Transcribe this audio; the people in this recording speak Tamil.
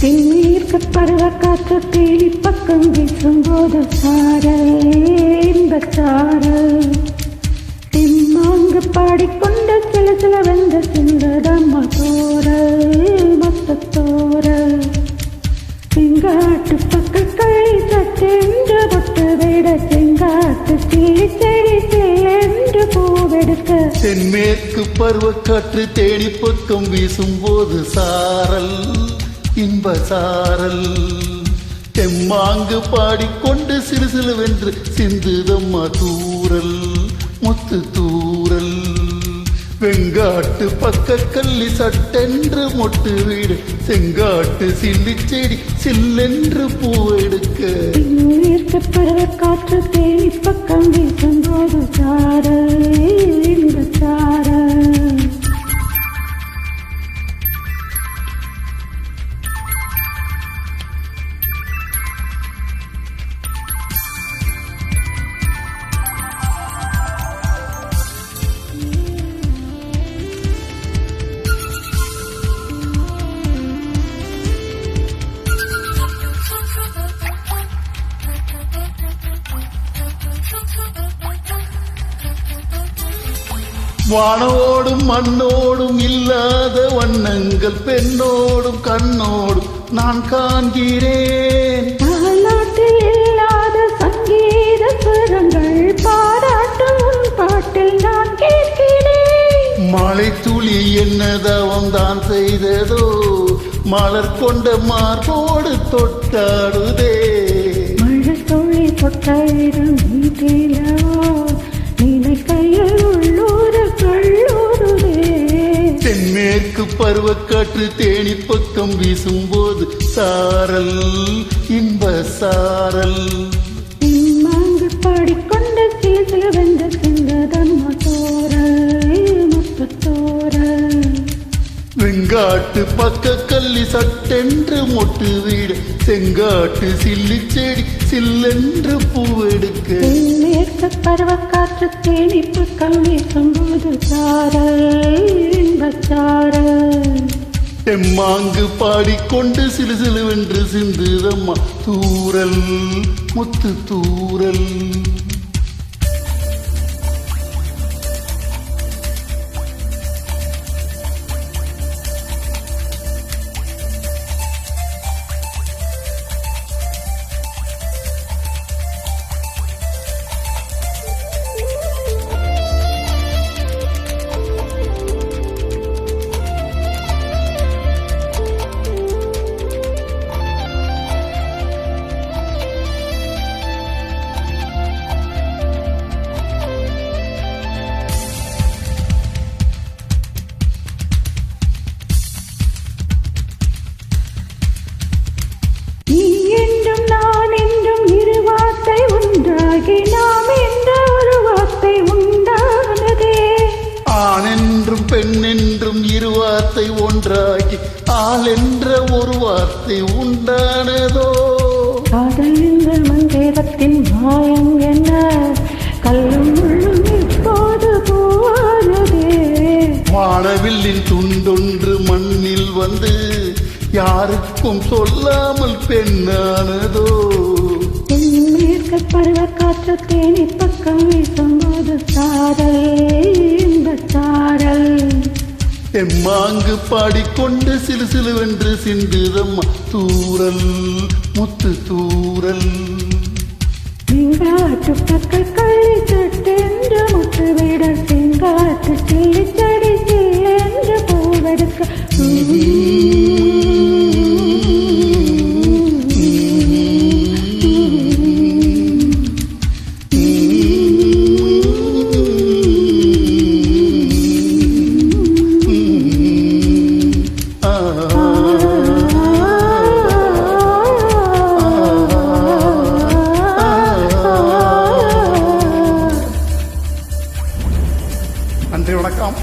தென்மேற்கு பருவக்காற்று தேடி பக்கம் வீசும்போது சாரல் இன்பச் சாரல் தெம்மாங்கு பாடிக்கொண்டு சில சில வெந்த சிந்ததம்மா தோரல் மொத்தத்தோரல் செங்காட்டு பக்கக்களி சற்றென்று பொட்டு விட செங்காட்டு கிளி செடி செல்லென்று பூவெடுக்க தென்மேற்கு பருவக்காற்று தேடி பக்கம் வீசும்போது சாரல் இன்ப சாரல் தெம்மாங்கு பாடிக்கொண்டு சிறு சிலுவென்று சிந்துதம்மா தூரல் முத்து தூரல் வெங்காட்டு பக்க கல்லி சட்டென்று மொட்டு வீடு செங்காட்டு சில்லி செடி சில்லென்று பூவெடுக்க தென்மேற்கு பருவக்காற்று தேடி பக்கம் வீசும்போது சாரல் இன்ப சாரல் வானோடும் மண்ணோடும் இல்லாத வண்ணங்கள் பெண்ணோடும் கண்ணோடும் நான் காண்கிறேன் நாட்டில் இல்லாத சங்கீத சுரங்கள் பாராட்டும் பாட்டில் நான் கேட்கிறேன் மழை துளி என்ன தவம் தான் செய்ததோ மலர் கொண்ட மார்போடு தொட்டாடுதே மழை துளி தொட்டயிடம் வீட்டிலோ நீனை கையில் உள்ளூர் கல்லூருதே தென்மேற்கு பருவக்காற்று தேனி பக்கம் வீசும்போது சாரல் இன்ப சாரல் இம்மாங்கு பாடிக்கொண்டு சில சில வெந்த சிந்ததம்மா தோரல் முத்துத்தோரல் வெங்காட்டு பக்க கல்லி சட்டென்று மொட்டு வீடு செங்காட்டு சில்லி செடி சில்லென்று பூவெடுக்க தென்மேற்கு பருவக்காற்று தேனி பக்கம் வீசும்போது சாரல் இன்பச் சாரல் தெம்மாங்கு பாடிக்கொண்டு சிலு சிலுவென்று சிந்துதம்மா தூரல் முத்து தூரல் பெண்ணென்றும் இரு வார்த்தை ஒன்றாகி ஆள் என்ற ஒரு வார்த்தை உண்டானதோ காதல் என்ற மந்தேகத்தின் மாயம் என்ன கல்லும் முள்ளும் இப்போது போவானதே வானவில்லின் துண்டொன்று மண்ணில் வந்து யாருக்கும் சொல்லாமல் பெண்ணானதோ தென்மேற்கு பருவக்காற்று தேனி பக்கம் வீசும்போது சாரல் இன்பச் சாரல் தெம்மாங்கு பாடிக்கொண்டு சிலு சிலுவென்று சிந்துதம்மா தூரல் முத்து தூரல் செங்காட்டு பக்க கள்ளி சட்டென்று முட்டு விட செங்காட்டு சில்லி செடி சில்லென்று பூவெடுக்க நன்றி, வணக்கம்.